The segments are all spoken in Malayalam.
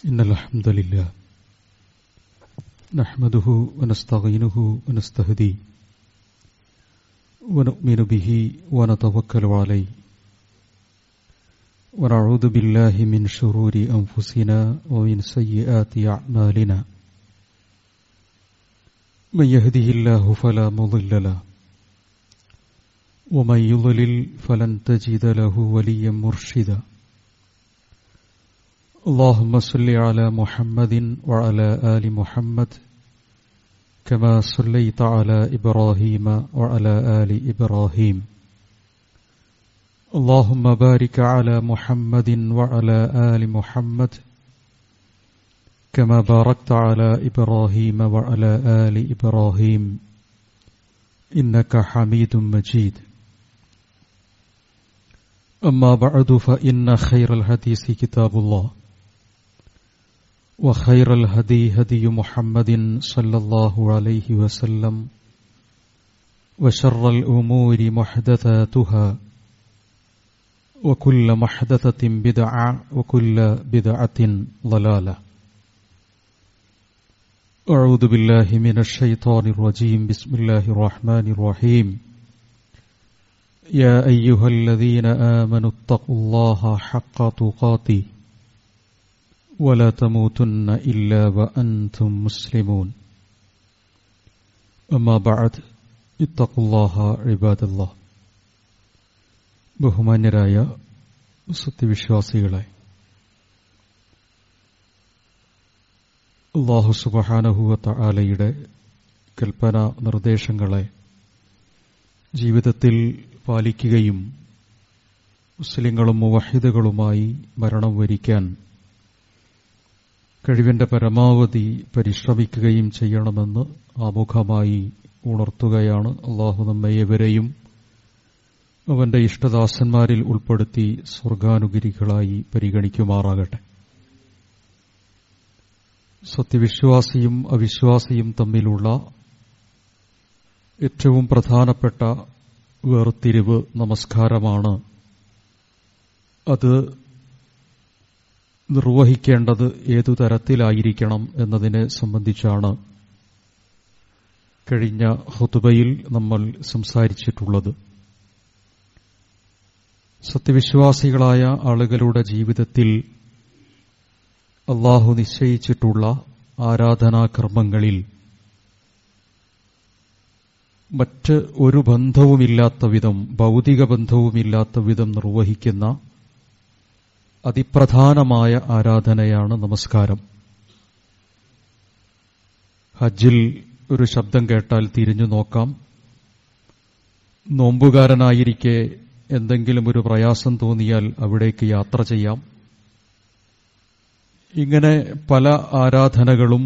إن الحمد لله نحمده ونستعينه ونستهديه ونؤمن به ونتوكل عليه ونعوذ بالله من شرور أنفسنا ومن سيئات أعمالنا من يهده الله فلا مضل له ومن يضلل فلن تجد له وليا مرشدا اللهم صل على محمد وعلى آل محمد كما صليت على إبراهيم وعلى آل إبراهيم اللهم بارك على محمد وعلى آل محمد كما باركت على إبراهيم وعلى آل إبراهيم إنك حميد مجيد أما بعد فإن خير الحديث كتاب الله وخير الهدي هدي محمد صلى الله عليه وسلم وشر الأمور محدثاتها وكل محدثة بدعة وكل بدعة ضلالة أعوذ بالله من الشيطان الرجيم بسم الله الرحمن الرحيم يا أيها الذين آمنوا اتقوا الله حق تقاته ولا تموتن إلا وأنتم مسلمون أما بعد اتقوا الله عباد الله ബഹുമാന്യരായ സത്യവിശ്വാസികളെ, അല്ലാഹു സുബ്ഹാനഹു വ തആലയുടെ കൽപ്പന നിർദ്ദേശങ്ങളെ ജീവിതത്തിൽ പാലിക്കുകയും മുസ്ലിങ്ങളും മുവഹിദുകളുമായി മരണം വരിക്കാൻ കഴിവിന്റെ പരമാവധി പരിശ്രമിക്കുകയും ചെയ്യണമെന്ന് ആമുഖമായി ഉണർത്തുകയാണ്. അല്ലാഹു നമ്മയെവരെയും അവന്റെ ഇഷ്ടദാസന്മാരിൽ ഉൾപ്പെടുത്തി സ്വർഗാനുഗരികളായി പരിഗണിക്കുമാറാകട്ടെ. സത്യവിശ്വാസിയും അവിശ്വാസിയും തമ്മിലുള്ള ഏറ്റവും പ്രധാനപ്പെട്ട വേർതിരിവ് നമസ്കാരമാണ്. അത് നിർവഹിക്കേണ്ടത് ഏതു തരത്തിലായിരിക്കണം എന്നതിനെ സംബന്ധിച്ചാണ് കഴിഞ്ഞ ഖുതുബയിൽ നമ്മൾ സംസാരിച്ചിട്ടുള്ളത്. സത്യവിശ്വാസികളായ ആളുകളുടെ ജീവിതത്തിൽ അല്ലാഹു നിശ്ചയിച്ചിട്ടുള്ള ആരാധനാകർമ്മങ്ങളിൽ മറ്റ് ഒരു ബന്ധവുമില്ലാത്ത വിധം, ഭൗതിക ബന്ധവുമില്ലാത്ത വിധം നിർവഹിക്കുന്ന അതിപ്രധാനമായ ആരാധനയാണ് നമസ്കാരം. ഹജ്ജിൽ ഒരു ശബ്ദം കേട്ടാൽ തിരിഞ്ഞു നോക്കാം. നോമ്പുകാരനായിരിക്കെ എന്തെങ്കിലും ഒരു പ്രയാസം തോന്നിയാൽ അവിടേക്ക് യാത്ര ചെയ്യാം. ഇങ്ങനെ പല ആരാധനകളും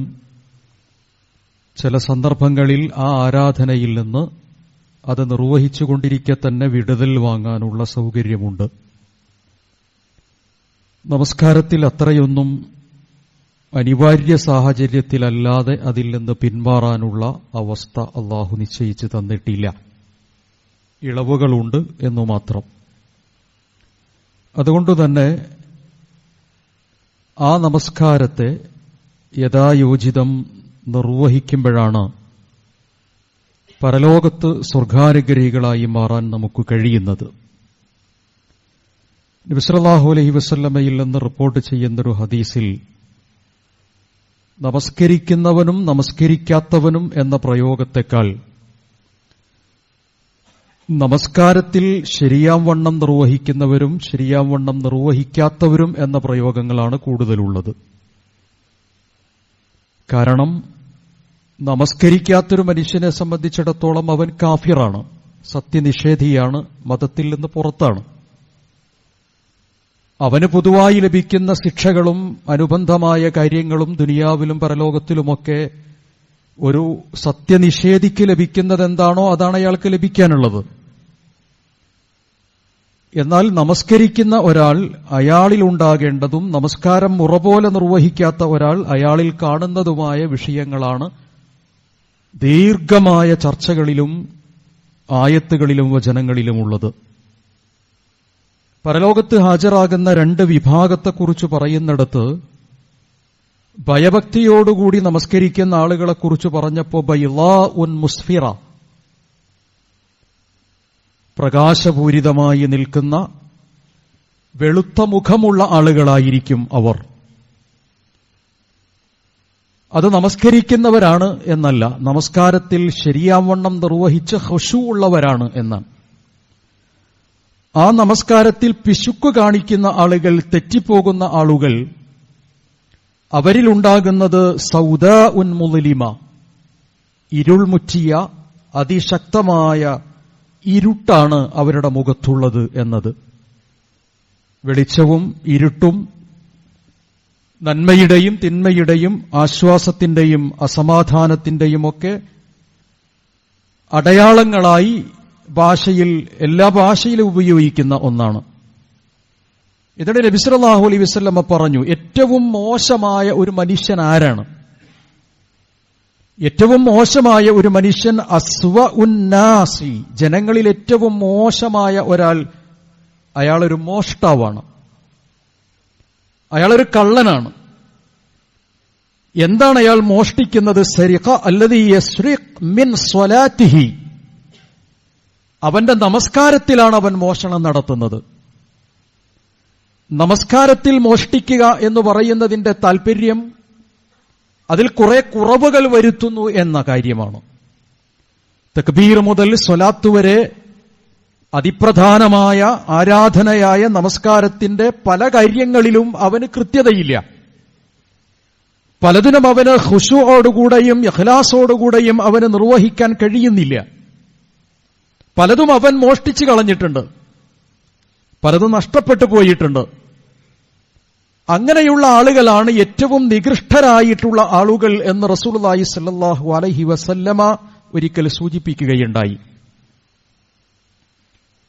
ചില സന്ദർഭങ്ങളിൽ ആ ആരാധനയിൽ നിന്ന് അത് നിർവഹിച്ചുകൊണ്ടിരിക്കെ തന്നെ വിടുതൽ വാങ്ങാനുള്ള സൗകര്യമുണ്ട്. നമസ്കാരത്തിൽ അത്രയൊന്നും അനിവാര്യ സാഹചര്യത്തിലല്ലാതെ അതിൽ നിന്ന് പിന്മാറാനുള്ള അവസ്ഥ അല്ലാഹു നിശ്ചയിച്ചു തന്നിട്ടില്ല. ഇളവുകളുണ്ട് എന്നു മാത്രം. അതുകൊണ്ടുതന്നെ ആ നമസ്കാരത്തെ യഥായോചിതം നിർവഹിക്കുമ്പോഴാണ് പരലോകത്ത് സ്വർഗാനുഗ്രഹികളായി മാറാൻ നമുക്ക് കഴിയുന്നത്. നബി സല്ലല്ലാഹു അലൈഹി വസല്ലമയിൽ നിന്ന് റിപ്പോർട്ട് ചെയ്യുന്നൊരു ഹദീസിൽ നമസ്കരിക്കുന്നവനും നമസ്കരിക്കാത്തവനും എന്ന പ്രയോഗത്തെക്കാൾ നമസ്കാരത്തിൽ ശരിയാം വണ്ണം നിർവഹിക്കുന്നവരും ശരിയാം വണ്ണം നിർവഹിക്കാത്തവരും എന്ന പ്രയോഗങ്ങളാണ് കൂടുതലുള്ളത്. കാരണം നമസ്കരിക്കാത്തൊരു മനുഷ്യനെ സംബന്ധിച്ചിടത്തോളം അവൻ കാഫിറാണ്, സത്യനിഷേധിയാണ്, മതത്തിൽ നിന്ന് പുറത്താണ്. അവന് പൊതുവായി ലഭിക്കുന്ന ശിക്ഷകളും അനുബന്ധമായ കാര്യങ്ങളും ദുനിയാവിലും പരലോകത്തിലുമൊക്കെ ഒരു സത്യനിഷേധിക്ക് ലഭിക്കുന്നതെന്താണോ അതാണ് അയാൾക്ക് ലഭിക്കാനുള്ളത്. എന്നാൽ നമസ്കരിക്കുന്ന ഒരാൾ അയാളിൽ ഉണ്ടാകേണ്ടതും നമസ്കാരം മുറപോലെ നിർവഹിക്കാത്ത ഒരാൾ അയാളിൽ കാണുന്നതുമായ വിഷയങ്ങളാണ് ദീർഘമായ ചർച്ചകളിലും ആയത്തുകളിലും വചനങ്ങളിലുമുള്ളത്. പരലോകത്ത് ഹാജരാകുന്ന രണ്ട് വിഭാഗത്തെക്കുറിച്ച് പറയുന്നിടത്ത് ഭയഭക്തിയോടുകൂടി നമസ്കരിക്കുന്ന ആളുകളെക്കുറിച്ച് പറഞ്ഞപ്പോ ബൈളാഉൻ മുസ്ഫിറ, പ്രകാശപൂരിതമായി നിൽക്കുന്ന വെളുത്ത മുഖമുള്ള ആളുകളായിരിക്കും അവർ. അത് നമസ്കരിക്കുന്നവരാണ് എന്നല്ല, നമസ്കാരത്തിൽ ശരിയാവണ്ണം നിർവഹിച്ച് ഖുശൂ ഉള്ളവരാണ് എന്നാണ്. ആ നമസ്കാരത്തിൽ പിശുക്ക് കാണിക്കുന്ന ആളുകൾ, തെറ്റിപ്പോകുന്ന ആളുകൾ, അവരിലുണ്ടാകുന്നത് സൗദാഉൻ മുളിമ, ഇരുൾമുറ്റിയ അതിശക്തമായ ഇരുട്ടാണ് അവരുടെ മുഖത്തുള്ളത് എന്നത്. വെളിച്ചവും ഇരുട്ടും നന്മയുടെയും തിന്മയുടെയും ആശ്വാസത്തിന്റെയും അസമാധാനത്തിന്റെയും ഒക്കെ അടയാളങ്ങളായി എല്ലാ ഭാഷയിലും ഉപയോഗിക്കുന്ന ഒന്നാണ്. ഇതിടെ നബി സല്ലല്ലാഹു അലൈഹി വസല്ലമ പറഞ്ഞു, ഏറ്റവും മോശമായ ഒരു മനുഷ്യൻ ആരാണ്? ഏറ്റവും മോശമായ ഒരു മനുഷ്യൻ അസ്വഉന്നാസി, ജനങ്ങളിൽ ഏറ്റവും മോശമായ ഒരാൾ, അയാളൊരു മോഷ്ടാവാണ്, അയാളൊരു കള്ളനാണ്. എന്താണ് അയാൾ മോഷ്ടിക്കുന്നത്? സരിഖ അല്ലദീ യസ്രിഖ് മിൻ സ്വലാത്തിഹി, അവന്റെ നമസ്കാരത്തിലാണ് അവൻ മോഷണം നടത്തുന്നത്. നമസ്കാരത്തിൽ മോഷ്ടിക്കുക എന്ന് പറയുന്നതിന്റെ താൽപര്യം അതിൽ കുറെ കുറവുകൾ വരുത്തുന്നു എന്ന കാര്യമാണ്. തക്ബീർ മുതൽ സ്വലാത്ത് വരെ അതിപ്രധാനമായ ആരാധനയായ നമസ്കാരത്തിന്റെ പല കാര്യങ്ങളിലും അവന് കൃത്യതയില്ല. പലതിനും അവന് ഖുശൂഅോടുകൂടെയും ഇഖ്ലാസോടുകൂടെയും അവന് നിർവഹിക്കാൻ കഴിയുന്നില്ല. പലതും അവൻ മോഷ്ടിച്ചു കളഞ്ഞിട്ടുണ്ട്, പലതും നഷ്ടപ്പെട്ടു പോയിട്ടുണ്ട്. അങ്ങനെയുള്ള ആളുകളാണ് ഏറ്റവും നികൃഷ്ടരായിട്ടുള്ള ആളുകൾ എന്ന് റസൂലുള്ളാഹി സ്വല്ലല്ലാഹു അലൈഹി വസല്ലമ ഒരിക്കൽ സൂചിപ്പിക്കുകയുണ്ടായി.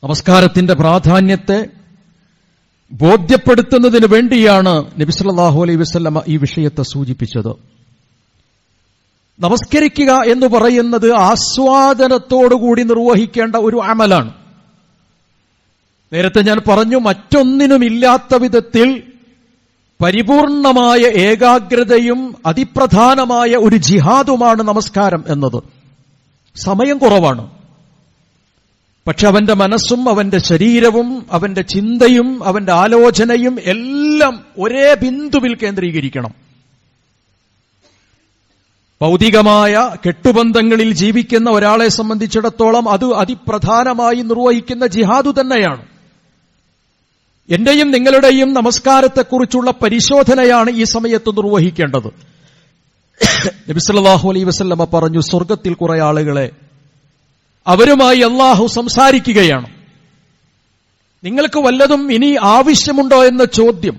നമസ്കാരത്തിന്റെ പ്രാധാന്യത്തെ ബോധ്യപ്പെടുത്തുന്നതിന് വേണ്ടിയാണ് നബി സല്ലല്ലാഹു അലൈഹി വസല്ലമ ഈ വിഷയത്തെ സൂചിപ്പിച്ചത്. നമസ്കരിക്കുക എന്ന് പറയുന്നത് ആസ്വാദനത്തോടുകൂടി നിർവഹിക്കേണ്ട ഒരു അമലാണ്. നേരത്തെ ഞാൻ പറഞ്ഞു, മറ്റൊന്നിനുമില്ലാത്ത വിധത്തിൽ പരിപൂർണമായ ഏകാഗ്രതയും അതിപ്രധാനമായ ഒരു ജിഹാദുമാണ് നമസ്കാരം എന്നത്. സമയം കുറവാണ്, പക്ഷെ അവന്റെ മനസ്സും അവന്റെ ശരീരവും അവന്റെ ചിന്തയും അവന്റെ ആലോചനയും എല്ലാം ഒരേ ബിന്ദുവിൽ കേന്ദ്രീകരിക്കണം. ഭൗതികമായ കെട്ടുബന്ധങ്ങളിൽ ജീവിക്കുന്ന ഒരാളെ സംബന്ധിച്ചിടത്തോളം അത് അതിപ്രധാനമായി നിർവഹിക്കുന്ന ജിഹാദു തന്നെയാണ്. എന്റെയും നിങ്ങളുടെയും നമസ്കാരത്തെക്കുറിച്ചുള്ള പരിശോധനയാണ് ഈ സമയത്ത് നിർവഹിക്കേണ്ടത്. നബി സല്ലല്ലാഹു അലൈഹി വസല്ലമ പറഞ്ഞു, സ്വർഗ്ഗത്തിൽ കുറെ ആളുകളെ, അവരുമായി അല്ലാഹു സംസാരിക്കുകയാണ്. നിങ്ങൾക്ക് വല്ലതും ഇനി ആവശ്യമുണ്ടോ എന്ന ചോദ്യം.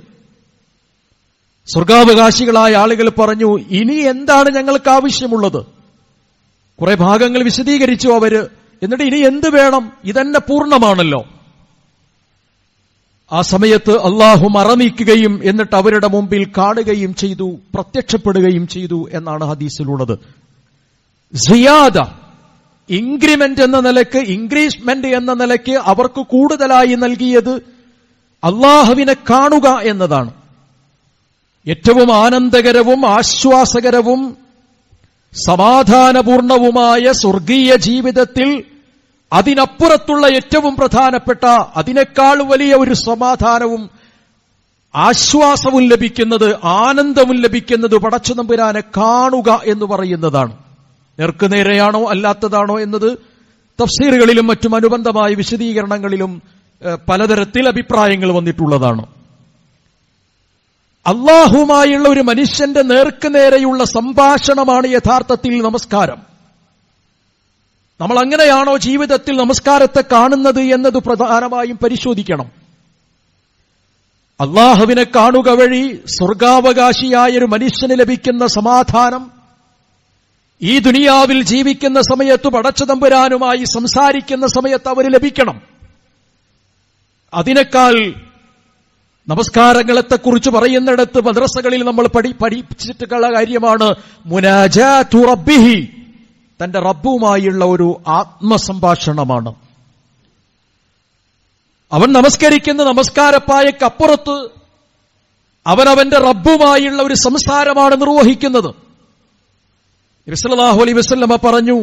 സ്വർഗാവകാശികളായ ആളുകൾ പറഞ്ഞു, ഇനി എന്താണ് ഞങ്ങൾക്ക് ആവശ്യമുള്ളത്? കുറെ ഭാഗങ്ങൾ വിശദീകരിച്ചു അവര്. എന്നിട്ട് ഇനി എന്ത് വേണം? ഇതന്നെ പൂർണ്ണമാണല്ലോ. ആ സമയത്ത് അല്ലാഹു മറനീക്കുകയും എന്നിട്ട് അവരുടെ മുമ്പിൽ കാണുകയും ചെയ്തു, പ്രത്യക്ഷപ്പെടുകയും ചെയ്തു എന്നാണ് ഹദീസിലുള്ളത്. സിയാദ, ഇൻക്രിമെന്റ് എന്ന നിലയ്ക്ക്, ഇൻക്രീസ്മെന്റ് എന്ന നിലയ്ക്ക് അവർക്ക് കൂടുതലായി നൽകിയത് അല്ലാഹുവിനെ കാണുക എന്നതാണ്. ഏറ്റവും ആനന്ദകരവും ആശ്വാസകരവും സമാധാനപൂർണവുമായ സ്വർഗീയ ജീവിതത്തിൽ അതിനപ്പുറത്തുള്ള ഏറ്റവും പ്രധാനപ്പെട്ട, അതിനേക്കാൾ വലിയ ഒരു സമാധാനവും ആശ്വാസവും ലഭിക്കുന്നത്, ആനന്ദവും ലഭിക്കുന്നത് പടച്ചതമ്പുരാനെ കാണുക എന്ന് പറയുന്നതാണ്. നേർക്കുനേരെയാണോ അല്ലാത്തതാണോ എന്നത് തഫ്സീറുകളിലും മറ്റും അനുബന്ധമായ വിശദീകരണങ്ങളിലും പലതരത്തിൽ അഭിപ്രായങ്ങൾ വന്നിട്ടുള്ളതാണ്. അല്ലാഹുമായുള്ള ഒരു മനുഷ്യന്റെ നേർക്കുനേരെയുള്ള സംഭാഷണമാണ് യഥാർത്ഥത്തിൽ നമസ്കാരം. നമ്മൾ അങ്ങനെയാണോ ജീവിതത്തിൽ നമസ്കാരത്തെ കാണുന്നത് എന്നത് പ്രധാനമായും പരിശോധിക്കണം. അല്ലാഹുവിനെ കാണുക വഴി സ്വർഗാവകാശിയായ ഒരു മനുഷ്യന് ലഭിക്കുന്ന സമാധാനം ഈ ദുനിയാവിൽ ജീവിക്കുന്ന സമയത്ത് പടച്ചതമ്പുരാനുമായി സംസാരിക്കുന്ന സമയത്ത് അവന് ലഭിക്കണം. അതിനേക്കാൾ നമസ്കാരങ്ങളെക്കുറിച്ച് പറയുന്നിടത്ത് മദ്രസകളിൽ നമ്മൾ പഠിപ്പിച്ചിട്ടുള്ള കാര്യമാണ് മുനാജാതു റബ്ബിഹി, തന്റെ റബ്ബുമായുള്ള ഒരു ആത്മസംഭാഷണമാണ്. അവൻ നമസ്കരിക്കുന്ന നമസ്കാരപ്പായക്കപ്പുറത്ത് അവനവന്റെ റബ്ബുമായുള്ള ഒരു സംസാരമാണ് നിർവഹിക്കുന്നത്. നബി സല്ലല്ലാഹു അലൈഹി വസല്ലമ പറഞ്ഞു,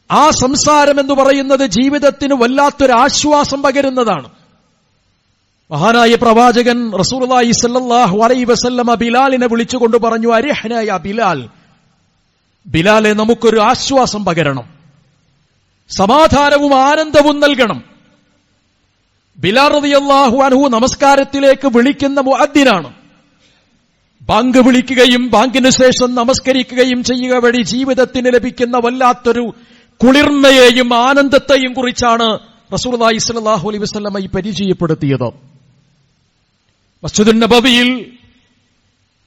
ആ സംസാരം എന്ന് പറയുന്നത് ജീവിതത്തിന് വല്ലാത്തൊരു ആശ്വാസം പകരുന്നതാണ്. മഹാനായ പ്രവാചകൻ റസൂലുള്ളാഹി സ്വല്ലല്ലാഹു അലൈഹി വസല്ലമ ബിലാലിനെ വിളിച്ചുകൊണ്ട് പറഞ്ഞു, അരിഹ്നാ യാ ബിലാൽ, ബിലാലെ നമുക്കൊരു ആശ്വാസം പകരണം, സമാധാനവും ആനന്ദവും നൽകണം. ബിലാൽ റളിയല്ലാഹു അൻഹു നമസ്കാരത്തിലേക്ക് വിളിക്കുന്ന മുഅദ്ദിനാണ്. ബാങ്ക് വിളിക്കുകയും ബാങ്കിനു ശേഷം നമസ്കരിക്കുകയും ചെയ്യുക വഴി ജീവിതത്തിന് ലഭിക്കുന്ന വല്ലാത്തൊരു കുളിർമയെയും ആനന്ദത്തെയും കുറിച്ചാണ് റസൂലുള്ളാഹി സ്വല്ലല്ലാഹു അലൈഹി വസല്ലമ ഈ പരിചയപ്പെടുത്തിയത്. മസ്ജിദുൻ നബവിയിൽ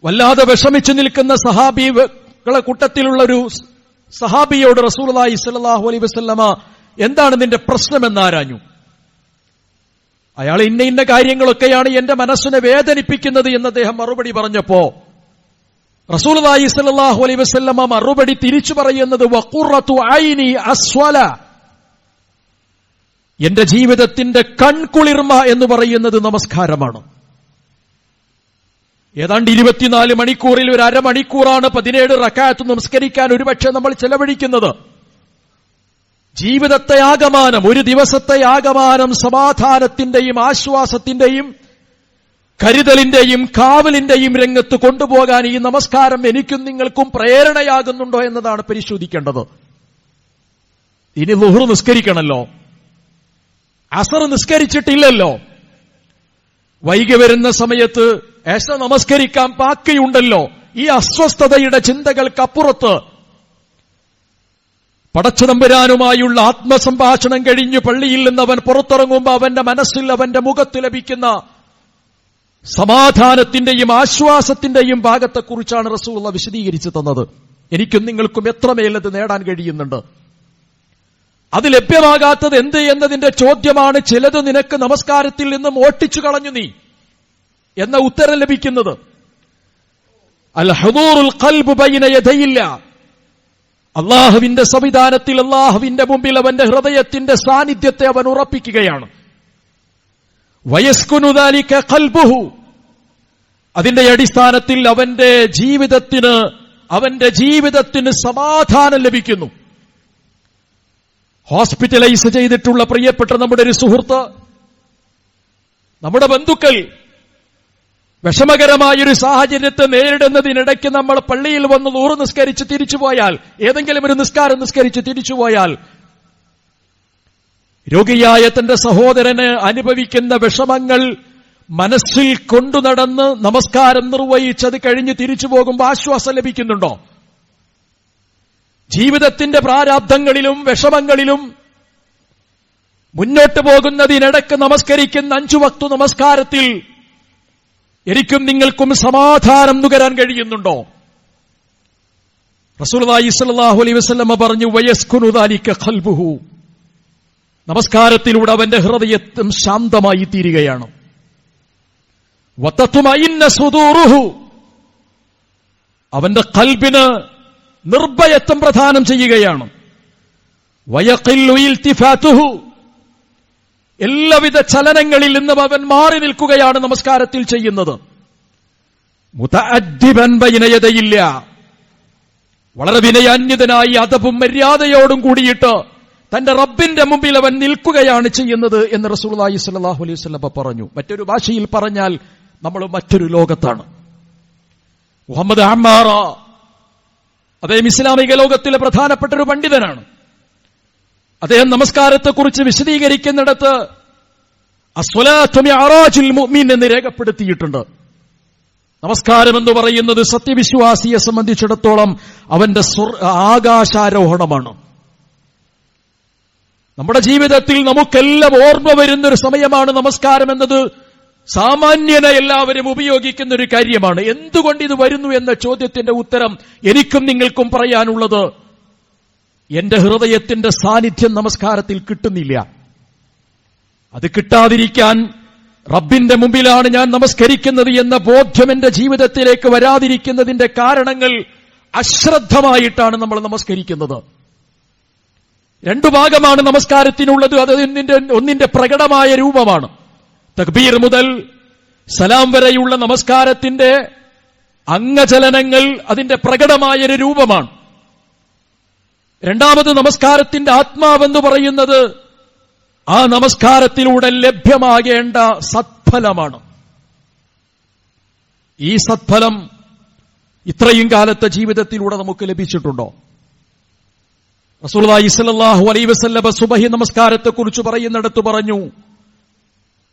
വല്ലാതെ വിഷമിച്ചു നിൽക്കുന്ന സഹാബികളെ കൂട്ടത്തിലുള്ള ഒരു സഹാബിയോട് റസൂലുള്ളാഹി സ്വല്ലല്ലാഹു അലൈഹി വസല്ലമ എന്താണ് നിന്റെ പ്രശ്നമെന്ന് ആരാഞ്ഞു. അയാൾ ഇന്ന കാര്യങ്ങളൊക്കെയാണ് എന്റെ മനസ്സിനെ വേദനിപ്പിക്കുന്നത് എന്ന് അദ്ദേഹം മറുപടി പറഞ്ഞപ്പോ റസൂലുള്ളാഹി സ്വല്ലല്ലാഹു അലൈഹി വസല്ലമ മറുപടി തിരിച്ചു പറയുന്നത്, വഖുറത്തു ഐനി അസ്വല, എന്റെ ജീവിതത്തിന്റെ കൺകുളിർമ എന്ന് പറയുന്നത് നമസ്കാരമാണ്. ഏതാണ്ട് 24 മണിക്കൂറിൽ ഒരു അരമണിക്കൂറാണ് 17 റക്അത്ത് നമസ്കരിക്കാൻ ഒരുപക്ഷെ നമ്മൾ ചെലവഴിക്കുന്നത്. ജീവിതത്തെ ആകമാനം, ഒരു ദിവസത്തെ ആകമാനം സമാധാനത്തിന്റെയും ആശ്വാസത്തിന്റെയും കരുതലിന്റെയും കാവലിന്റെയും രംഗത്ത് കൊണ്ടുപോകാൻ ഈ നമസ്കാരം എനിക്കും നിങ്ങൾക്കും പ്രേരണയാകുന്നുണ്ടോ എന്നതാണ് പരിശോധിക്കേണ്ടത്. ഇനി ളുഹ്ർ നിസ്കരിക്കണമല്ലോ, അസർ നിസ്കരിച്ചിട്ടില്ലല്ലോ, വൈകി വരുന്ന സമയത്ത് ഏശ നമസ്കരിക്കാൻ ബാക്കിയുണ്ടല്ലോ. ഈ അസ്വസ്ഥതയുടെ ചിന്തകൾക്കപ്പുറത്ത് പടച്ചതമ്പുരാനുമായുള്ള ആത്മസംഭാഷണം കഴിഞ്ഞ് പള്ളിയിൽ നിന്ന് അവൻ പുറത്തിറങ്ങുമ്പോൾ അവന്റെ മനസ്സിൽ, അവന്റെ മുഖത്ത് ലഭിക്കുന്ന സമാധാനത്തിന്റെയും ആശ്വാസത്തിന്റെയും ഭാഗത്തെക്കുറിച്ചാണ് റസൂലുള്ളാഹി വിശദീകരിച്ചു തന്നത്. എനിക്കും നിങ്ങൾക്കും എത്രമേൽ അത് നേടാൻ കഴിയുന്നുണ്ട്. അത് ലഭ്യമാകാത്തത് എന്ത് എന്നതിന്റെ ചോദ്യമാണ് ചിലത് നിനക്ക് നമസ്കാരത്തിൽ നിന്നും ഓട്ടിച്ചു കളഞ്ഞു നീ എന്ന ഉത്തരം ലഭിക്കുന്നത്. അൽ ഹുദൂറുൽ ഖൽബ് ബൈന യദയില്ല, അള്ളാഹുവിന്റെ സംവിധാനത്തിൽ അള്ളാഹുവിന്റെ മുമ്പിൽ അവന്റെ ഹൃദയത്തിന്റെ സാന്നിധ്യത്തെ അവൻ ഉറപ്പിക്കുകയാണ്. വയസ്കുനു ദാലിക ഖൽബുഹു, അതിന്റെ അടിസ്ഥാനത്തിൽ അവന്റെ ജീവിതത്തിന് സമാധാനം ലഭിക്കുന്നു. ഹോസ്പിറ്റലൈസ് ചെയ്തിട്ടുള്ള പ്രിയപ്പെട്ട നമ്മുടെ ഒരു സുഹൃത്ത്, നമ്മുടെ ബന്ധുക്കൾ വിഷമകരമായൊരു സാഹചര്യത്തെ നേരിടുന്നതിനിടയ്ക്ക് നമ്മൾ പള്ളിയിൽ വന്ന് ളുഹ്ർ നിസ്കരിച്ച് തിരിച്ചുപോയാൽ, ഏതെങ്കിലും ഒരു നിസ്കാരം നിസ്കരിച്ച് തിരിച്ചുപോയാൽ, രോഗിയായ തന്റെ സഹോദരന് അനുഭവിക്കുന്ന വിഷമങ്ങൾ മനസ്സിൽ കൊണ്ടുനടന്ന് നമസ്കാരം നിർവഹിച്ചത് കഴിഞ്ഞ് തിരിച്ചു പോകുമ്പോൾ ആശ്വാസം ലഭിക്കുന്നുണ്ടോ? ജീവിതത്തിന്റെ പ്രാരാബ്ധങ്ങളിലും വിഷമങ്ങളിലും മുന്നോട്ട് പോകുന്നതിനിടയ്ക്ക് നമസ്കരിക്കുന്ന 5 വക്ത് നമസ്കാരത്തിൽ എനിക്കും നിങ്ങൾക്കും സമാധാനം നുകരാൻ കഴിയുന്നുണ്ടോ? റസൂലുള്ളാഹി സ്വല്ലല്ലാഹു അലൈഹി വസല്ലമ പറഞ്ഞു, വയസ്കുനു ദാലിക ഖൽബുഹു, നമസ്കാരത്തിലൂടെ അവന്റെ ഹൃദയം ശാന്തമായി തീരുകയാണ്. വതത്മഇന്ന സുദൂറുഹു, അവന്റെ ഖൽബിന് നിർഭയത്വം പ്രദാനം ചെയ്യുകയാണ്. വയഖില്ലു ഇൽതിഫാതുഹു, എല്ലാവിധ ചലനങ്ങളിൽ നിന്നും അവൻ മാറി നിൽക്കുകയാണ് നമസ്കാരത്തിൽ ചെയ്യുന്നത്. മുതഅദ്ദിബൻ ബൈന യദയില്ല, വളരെ വിനയാന്യതനായി അദബും മര്യാദയോടും കൂടിയിട്ട് തന്റെ റബ്ബിന്റെ മുമ്പിൽ അവൻ നിൽക്കുകയാണ് ചെയ്യുന്നത് എന്ന് റസൂലുള്ളാഹി സ്വല്ലല്ലാഹു അലൈഹി വസല്ലം പറഞ്ഞു. മറ്റൊരു ഭാഷയിൽ പറഞ്ഞാൽ നമ്മൾ മറ്റൊരു ലോകത്താണ്. മുഹമ്മദ് അമ്മാറ, അദ്ദേഹം ഇസ്ലാമിക ലോകത്തിലെ പ്രധാനപ്പെട്ട ഒരു പണ്ഡിതനാണ്. അദ്ദേഹം നമസ്കാരത്തെക്കുറിച്ച് വിശദീകരിക്കുന്നിടത്ത് അസ്വലാത്തു മിഅറാജുൽ മുഅ്മിൻ എന്ന് രേഖപ്പെടുത്തിയിട്ടുണ്ട്. നമസ്കാരം എന്ന് പറയുന്നത് സത്യവിശ്വാസിയെ സംബന്ധിച്ചിടത്തോളം അവന്റെ ആകാശാരോഹണമാണ്. നമ്മുടെ ജീവിതത്തിൽ നമുക്കെല്ലാം ഓർമ്മ വരുന്നൊരു സമയമാണ് നമസ്കാരം എന്നത്. സാമാന്യന എല്ലാവരും ഉപയോഗിക്കുന്ന ഒരു കാര്യമാണ്. എന്തുകൊണ്ട് ഇത് വരുന്നു എന്ന ചോദ്യത്തിന്റെ ഉത്തരം എനിക്കും നിങ്ങൾക്കും പറയാനുള്ളത്, എന്റെ ഹൃദയത്തിന്റെ സാന്നിധ്യം നമസ്കാരത്തിൽ കിട്ടുന്നില്ല. അത് കിട്ടാതിരിക്കാൻ റബ്ബിന്റെ മുമ്പിലാണ് ഞാൻ നമസ്കരിക്കുന്നത് എന്ന ബോധ്യം എന്റെ ജീവിതത്തിലേക്ക് വരാതിരിക്കുന്നതിന്റെ കാരണങ്ങൾ അശ്രദ്ധമായിട്ടാണ് നമ്മൾ നമസ്കരിക്കുന്നത്. 2 ഭാഗമാണ് നമസ്കാരത്തിനുള്ളത്. അത് ഒന്നിന്റെ പ്രകടമായ രൂപമാണ്. തക്ബീർ മുതൽ സലാം വരെയുള്ള നമസ്കാരത്തിന്റെ അംഗചലനങ്ങൾ അതിന്റെ പ്രകടമായൊരു രൂപമാണ്. രണ്ടാമത് നമസ്കാരത്തിന്റെ ആത്മാവെന്ന് പറയുന്നത് ആ നമസ്കാരത്തിലൂടെ ലഭ്യമാകേണ്ട സത്ഫലമാണ്. ഈ സത്ഫലം ഇത്രയും കാലത്തെ ജീവിതത്തിലൂടെ നമുക്ക് ലഭിച്ചിട്ടുണ്ടോ? റസൂലുള്ളാഹി സ്വല്ലല്ലാഹു അലൈഹി വസല്ലം സുബഹി നമസ്കാരത്തെക്കുറിച്ച് പറയുന്നിടത്ത് പറഞ്ഞു,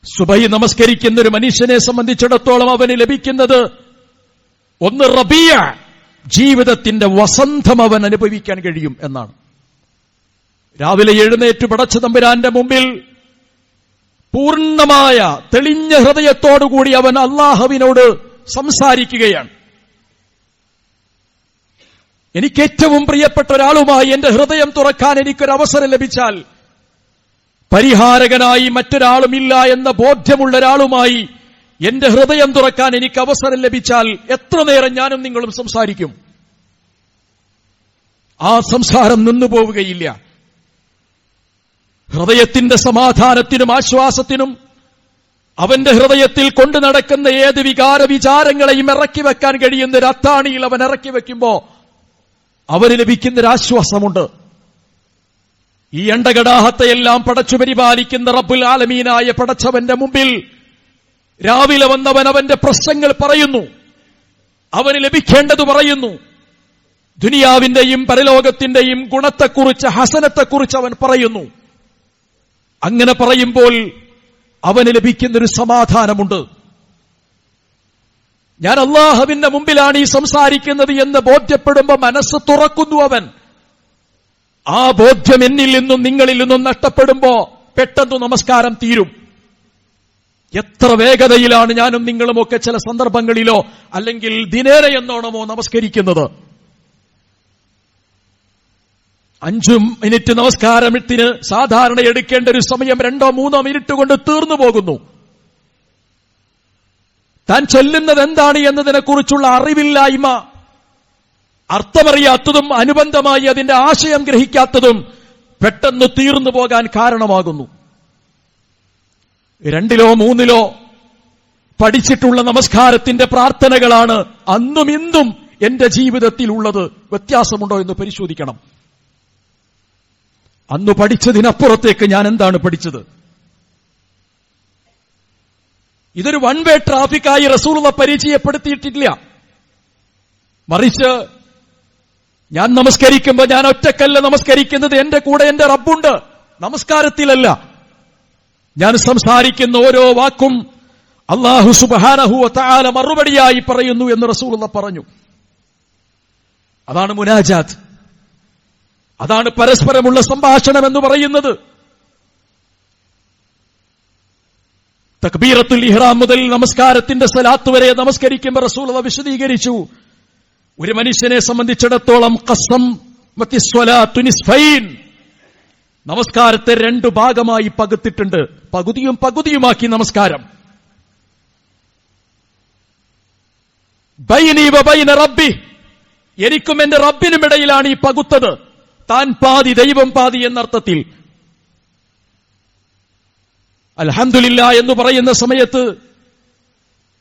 സുബഹി നമസ്കരിക്കുന്ന ഒരു മനുഷ്യനെ സംബന്ധിച്ചിടത്തോളം അവന് ലഭിക്കുന്നത് ഒന്ന് റബീഅ, ജീവിതത്തിന്റെ വസന്തം അവൻ അനുഭവിക്കാൻ കഴിയും എന്നാണ്. രാവിലെ എഴുന്നേറ്റ് പടച്ച തമ്പുരാന്റെ മുമ്പിൽ പൂർണ്ണമായ തെളിഞ്ഞ ഹൃദയത്തോടുകൂടി അവൻ അല്ലാഹുവിനോട് സംസാരിക്കുകയാണ്. എനിക്കേറ്റവും പ്രിയപ്പെട്ട ഒരാളുമായി എന്റെ ഹൃദയം തുറക്കാൻ എനിക്കൊരവസരം ലഭിച്ചാൽ, പരിഹാരകനായി മറ്റൊരാളുമില്ല എന്ന ബോധ്യമുള്ള ഒരാളുമായി എന്റെ ഹൃദയം തുറക്കാൻ എനിക്ക് അവസരം ലഭിച്ചാൽ എത്ര നേരം ഞാനും നിങ്ങളും സംസാരിക്കും. ആ സംസാരം നിന്നുപോവുകയില്ല. ഹൃദയത്തിന്റെ സമാധാനത്തിനും ആശ്വാസത്തിനും അവന്റെ ഹൃദയത്തിൽ കൊണ്ടു നടക്കുന്ന ഏത് വികാര വിചാരങ്ങളെയും ഇറക്കി വെക്കാൻ കഴിയുന്ന ഒരു അത്താണിയിൽ അവൻ ഇറക്കി വെക്കുമ്പോ അവന് ലഭിക്കുന്നൊരാശ്വാസമുണ്ട്. ഈ അണ്ടകടാഹത്തെയെല്ലാം പടച്ചു പരിപാലിക്കുന്ന റബ്ബുൽ ആലമീനായ പടച്ചവന്റെ മുമ്പിൽ രാവിലെ വന്നവൻ അവന്റെ പ്രശ്നങ്ങൾ പറയുന്നു, അവന് ലഭിക്കേണ്ടത് പറയുന്നു. ദുനിയാവിന്റെയും പരലോകത്തിന്റെയും ഗുണത്തെക്കുറിച്ച്, ഹസനത്തെക്കുറിച്ച് അവൻ പറയുന്നു. അങ്ങനെ പറയുമ്പോൾ അവന് ലഭിക്കുന്നൊരു സമാധാനമുണ്ട്. ഞാൻ അല്ലാഹുവിന്റെ മുമ്പിലാണ് ഈ സംസാരിക്കുന്നത് എന്ന് ബോധ്യപ്പെടുമ്പോൾ മനസ്സ് തുറക്കുന്നു അവൻ. ആ ബോധ്യം എന്നിൽ നിന്നും നിങ്ങളിൽ നിന്നും നഷ്ടപ്പെടുമ്പോ പെട്ടെന്ന് നമസ്കാരം തീരും. എത്ര വേഗതയിലാണ് ഞാനും നിങ്ങളുമൊക്കെ ചില സന്ദർഭങ്ങളിലോ അല്ലെങ്കിൽ ദിനേന എന്നോണമോ നമസ്കരിക്കുന്നത്. 5 മിനിറ്റ് നമസ്കാരത്തിന് സാധാരണ എടുക്കേണ്ട ഒരു സമയം 2-3 മിനിറ്റ് കൊണ്ട് തീർന്നു പോകുന്നു. താൻ ചൊല്ലുന്നത് എന്താണ് എന്നതിനെക്കുറിച്ചുള്ള അറിവില്ലായ്മ, അർത്ഥമറിയാത്തതും അനുബന്ധമായി അതിന്റെ ആശയം ഗ്രഹിക്കാത്തതും പെട്ടെന്ന് തീർന്നു പോകാൻ കാരണമാകുന്നു. 2-ലോ 3-ലോ പഠിച്ചിട്ടുള്ള നമസ്കാരത്തിന്റെ പ്രാർത്ഥനകളാണ് അന്നും ഇന്നും എന്റെ ജീവിതത്തിൽ ഉള്ളത്. വ്യത്യാസമുണ്ടോ എന്ന് പരിശോധിക്കണം. അന്ന് പഠിച്ചതിനപ്പുറത്തേക്ക് ഞാൻ എന്താണ് പഠിച്ചത്? ഇതൊരു വൺ വേ ട്രാഫിക്കായി റസൂലുള്ളാഹി പരിചയപ്പെടുത്തിയിട്ടില്ല. മറിച്ച് ഞാൻ നമസ്കരിക്കുമ്പോൾ ഞാൻ ഒറ്റക്കല്ല നമസ്കരിക്കുന്നത്, എന്റെ കൂടെ എന്റെ റബ്ബുണ്ട്. നമസ്കാരത്തിലല്ല, ഞാൻ സംസാരിക്കുന്ന ഓരോ വാക്കും അല്ലാഹു സുബ്ഹാനഹു വ തആല മറുപടിയായി പറയുന്നു എന്ന് റസൂലുള്ളാഹി പറഞ്ഞു. അതാണ് മുനാജാത്ത്, അതാണ് പരസ്പരമുള്ള സംഭാഷണം എന്ന് പറയുന്നത്. തക്ബീറത്തുൽ ഇഹ്റാം മുതൽ നമസ്കാരത്തിന്റെ സലാത്ത് വരെ നമസ്കരിക്കുമ്പോൾ റസൂലുള്ളാഹി വിശദീകരിച്ചു, ഒരു മനുഷ്യനെ സംബന്ധിച്ചിടത്തോളം ഖസം വത്തിസ്വലാത്തു നിസ്ഫൈൻ, നമസ്കാരത്തെ 2 ഭാഗമായി പകുത്തിട്ടുണ്ട്. പകുതിയും പകുതിയുമാക്കി നമസ്കാരം. ബൈനി വ ബൈന റബ്ബി, എനിക്കും എന്റെ റബ്ബിനും ഇടയിലാണ് ഈ പകുത്തത്. താൻ പാതി ദൈവം പാതി എന്നർത്ഥത്തിൽ. അൽഹംദുലില്ലാ എന്ന് പറയുന്ന സമയത്ത്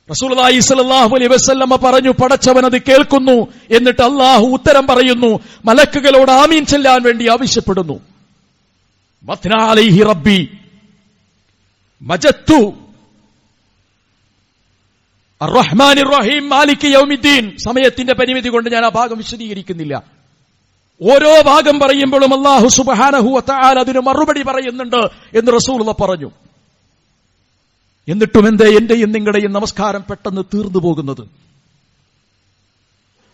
റസൂലുള്ളാഹി സ്വല്ലല്ലാഹു അലൈഹി വസല്ലമ പറഞ്ഞു, പടച്ചവൻ അത് കേൾക്കുന്നു. എന്നിട്ട് അല്ലാഹു ഉത്തരം പറയുന്നു, മലക്കുകളോട് ആമീൻ ചൊല്ലാൻ വേണ്ടി ആവശ്യപ്പെടുന്നു. മത്നാ അലൈഹി റബ്ബി മജത്തു അർറഹ്മാനിർ റഹീം മാലികി യൗമിദ്ദീൻ. സമയത്തിന്റെ പരിമിതി കൊണ്ട് ഞാൻ ആ ഭാഗം വിശദീകരിക്കുന്നില്ല. ഓരോ ഭാഗം പറയുമ്പോഴും അല്ലാഹു സുബ്ഹാനഹു വ തആല അതിന് മറുപടി പറയുന്നുണ്ട് എന്ന് റസൂലുള്ളാഹി പറഞ്ഞു. എന്നിട്ടും എന്തേ എന്റെയും നിങ്ങളുടെയും നമസ്കാരം പെട്ടെന്ന് തീർന്നു പോകുന്നത്?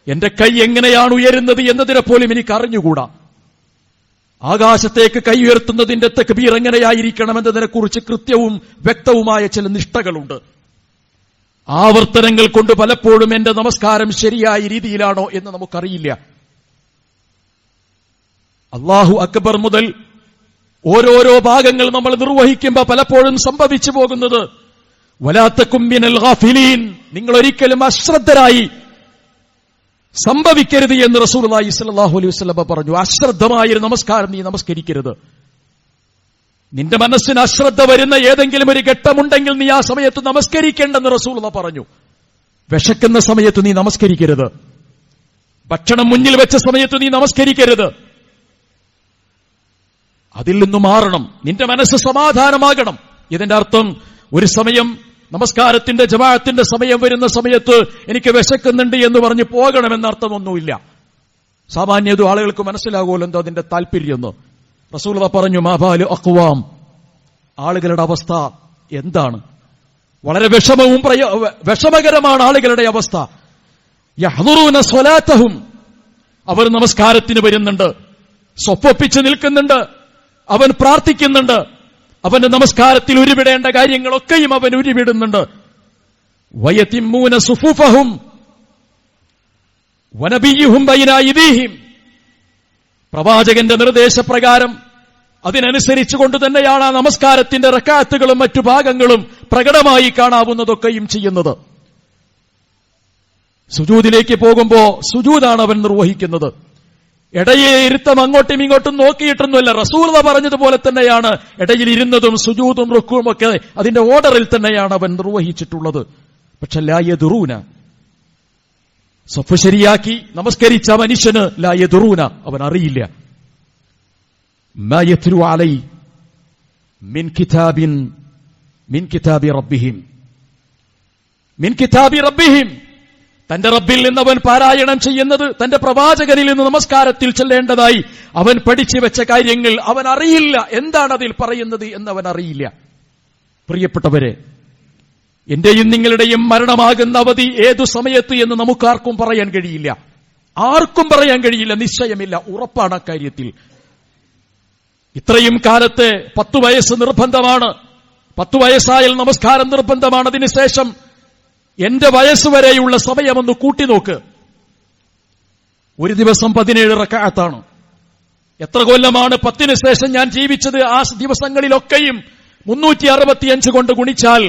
എന്റെ കൈ എങ്ങനെയാണ് ഉയരുന്നത് എന്നതിനെ പോലും എനിക്ക് അറിഞ്ഞുകൂടാ. ആകാശത്തേക്ക് കൈ ഉയർത്തുന്നതിന്റെ തക്ബീർ എങ്ങനെയായിരിക്കണം എന്നതിനെക്കുറിച്ച് കൃത്യവും വ്യക്തവുമായ ചില നിഷ്ഠകളുണ്ട്. ആവർത്തനങ്ങൾ കൊണ്ട് പലപ്പോഴും എന്റെ നമസ്കാരം ശരിയായ രീതിയിലാണോ എന്ന് നമുക്കറിയില്ല. അല്ലാഹു അക്ബർ മുതൽ ഓരോരോ ഭാഗങ്ങൾ നമ്മൾ നിർവഹിക്കുമ്പോൾ പലപ്പോഴും സംഭവിച്ചു പോകുന്നത് വലാ തകും മിനൽ ഗാഫിലീൻ, നിങ്ങൾ ഒരിക്കലും അശ്രദ്ധരായി സംഭവിക്കരുത് എന്ന് റസൂലുള്ളാഹി സ്വല്ലല്ലാഹു അലൈഹി വസല്ലം പറഞ്ഞു. അശ്രദ്ധമായൊരു നമസ്കാരം നീ നമസ്കരിക്കരുത്. നിന്റെ മനസ്സിന് അശ്രദ്ധ വരുന്ന ഏതെങ്കിലും ഒരു ഘട്ടമുണ്ടെങ്കിൽ നീ ആ സമയത്ത് നമസ്കരിക്കേണ്ടെന്ന് റസൂലുള്ളാഹി പറഞ്ഞു. വിശക്കുന്ന സമയത്ത് നീ നമസ്കരിക്കരുത്. ഭക്ഷണം മുന്നിൽ വെച്ച സമയത്ത് നീ നമസ്കരിക്കരുത്. അതിൽ നിന്ന് മാറണം. നിന്റെ മനസ്സ് സമാധാനമാകണം. ഇതിന്റെ അർത്ഥം ഒരു സമയം നമസ്കാരത്തിന്റെ ജമാഅത്തിന്റെ സമയം വരുന്ന സമയത്ത് എനിക്ക് വിശക്കുന്നുണ്ട് എന്ന് പറഞ്ഞ് പോകണമെന്ന അർത്ഥമൊന്നുമില്ല. സാമാന്യത ആളുകൾക്ക് മനസ്സിലാകുമല്ലോ എന്തോ അതിന്റെ താല്പര്യം. റസൂലുള്ളാഹി പറഞ്ഞു, മാബാലു അഖ്വാം, ആളുകളുടെ അവസ്ഥ എന്താണ്? വളരെ വിഷമകരമാണ് ആളുകളുടെ അവസ്ഥ. യഹ്ദുറൂന സ്വലാത്തഹും, അവർ നമസ്കാരത്തിന് വരുന്നുണ്ട്, സ്വപ്പൊപ്പിച്ച് നിൽക്കുന്നുണ്ട്, അവൻ പ്രാർത്ഥിക്കുന്നുണ്ട്, അവന്റെ നമസ്കാരത്തിൽ ഉരുവിടേണ്ട കാര്യങ്ങളൊക്കെയും അവൻ ഉരുവിടുന്നുണ്ട്. വയതിമ്മൂന സുഫൂഫഹും വനബിയ്യുഹും ബൈന അയ്ദീഹിം, പ്രവാചകന്റെ നിർദ്ദേശപ്രകാരം അതിനനുസരിച്ചുകൊണ്ട് തന്നെയാണ് ആ നമസ്കാരത്തിന്റെ റക്അത്തുകളും മറ്റു ഭാഗങ്ങളും പ്രകടമായി കാണാവുന്നതൊക്കെയും ചെയ്യുന്നത്. സുജൂദിലേക്ക് പോകുമ്പോ സുജൂദാണ് അവൻ നിർവഹിക്കുന്നത്. ഇടയിൽ ഇരുത്തം അങ്ങോട്ടും ഇങ്ങോട്ടും നോക്കിയിട്ടൊന്നുമല്ല. റസൂലുള്ളാഹി പറഞ്ഞതുപോലെ തന്നെയാണ് ഇടയിൽ ഇരുന്നതും സുജൂദും റുക്കുവും ഒക്കെ അതിന്റെ ഓർഡറിൽ തന്നെയാണ് അവൻ നിർവഹിച്ചിട്ടുള്ളത്. പക്ഷെ ലാ യദുറൂന, സഫ് ശരിയാക്കി നമസ്കരിച്ച മനുഷ്യന് ലാ യദുറൂന, അവൻ അറിയില്ല. മാ യത്ലു അലൈ മിൻ കിതാബി റബ്ബിഹിം, തന്റെ റബ്ബിൽ നിന്ന് അവൻ പാരായണം ചെയ്യുന്നത്, തന്റെ പ്രവാചകനിൽ നിന്ന് നമസ്കാരത്തിൽ ചെല്ലേണ്ടതായി അവൻ പഠിച്ചു വെച്ച കാര്യങ്ങൾ അവൻ അറിയില്ല. എന്താണ് അതിൽ പറയുന്നത് എന്നവൻ അറിയില്ല. പ്രിയപ്പെട്ടവരെ, എന്റെയും നിങ്ങളുടെയും മരണമാകുന്ന അവധി ഏതു സമയത്ത് എന്ന് നമുക്കാർക്കും പറയാൻ കഴിയില്ല. ആർക്കും പറയാൻ കഴിയില്ല, നിശ്ചയമില്ല, ഉറപ്പാണ് അക്കാര്യത്തിൽ. ഇത്രയും കാലത്തെ 10 വയസ്സ് നിർബന്ധമാണ്. 10 വയസ്സായാൽ നമസ്കാരം നിർബന്ധമാണ്. അതിനുശേഷം എന്റെ വയസ്സുവരെയുള്ള സമയമൊന്ന് കൂട്ടിനോക്ക്. ഒരു ദിവസം 17 റക്അത്താണ്. എത്ര കൊല്ലമാണ് 10ന് ശേഷം ഞാൻ ജീവിച്ചത്? ആ ദിവസങ്ങളിലൊക്കെയും 365 കൊണ്ട് ഗുണിച്ചാൽ